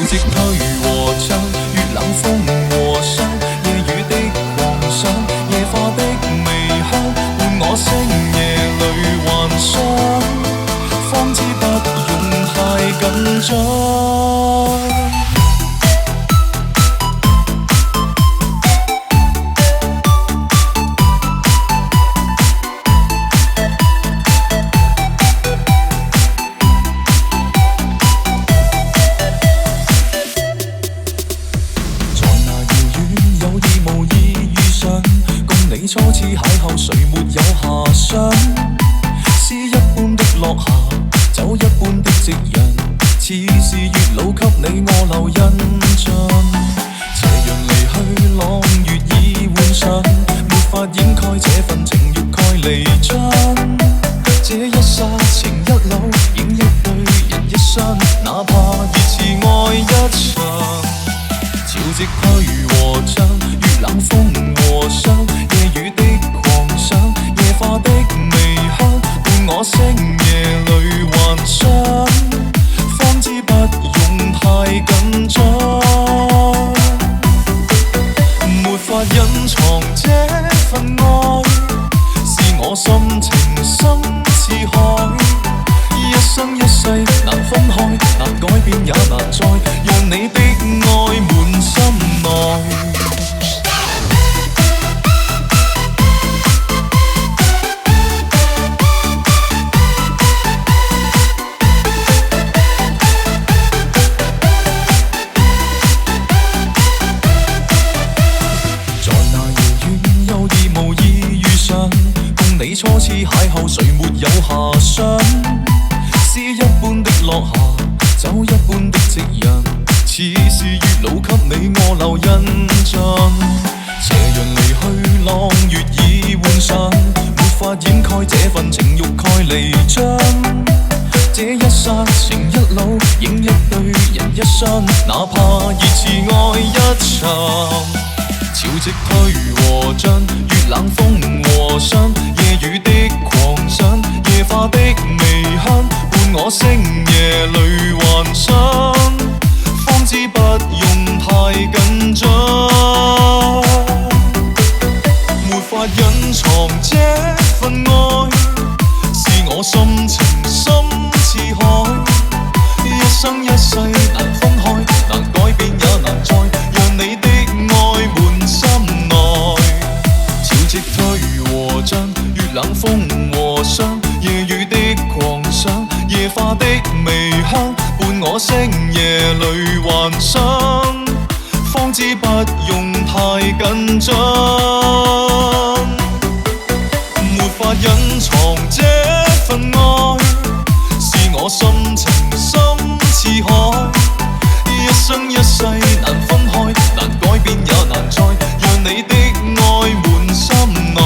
夕退和漲，月冷風和霜，夜雨的狂想，夜花的微香，伴我星夜裏幻想，方知不用太緊張。初次邂逅，誰沒有遐想？詩一般的落霞，酒一般的夕陽，似是月老給你我留印象。斜陽離去，朗月已換上，沒法掩蓋這份情欲蓋彌彰。這一剎情一縷，影一對人一雙，哪怕熱熾愛一場。潮汐退和漲，月冷風和霜，夜雨的狂想，夜花的微香，伴我星夜裏幻想，方知不用太緊張。沒法隱藏這份愛，是我心情深似海，一生一世難分開，難改變也難再讓你的愛滿心內。你初次邂逅，誰沒有遐想？詩一般的落霞，酒一般的夕陽，似是月老給你我留印象。斜陽離去，朗月已換上，沒法掩蓋這份情欲蓋彌彰。這一剎情一縷，影一對人一雙，哪怕熱熾愛一場。潮汐退和漲，月冷風和霜，夜雨的狂想，夜花的微香，伴我星夜裏幻想，方知不用太緊張。沒法隱藏這份愛，是我心情深似海，一生一世難分開，難改變也難再讓你的愛滿心內。潮汐退和漲，月冷風和霜，夜雨的狂想，夜花的微香，伴我星夜裏幻想，方知不用太緊張。沒法隱藏這份愛，是我心情深似海，一生一世難分開，難改變也難再讓你的愛滿心內。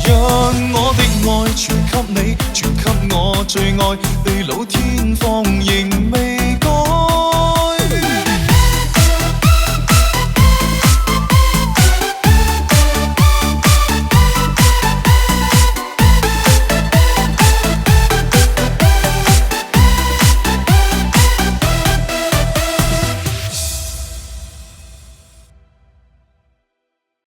讓我的愛傳給你，傳給我最愛，地老天荒仍未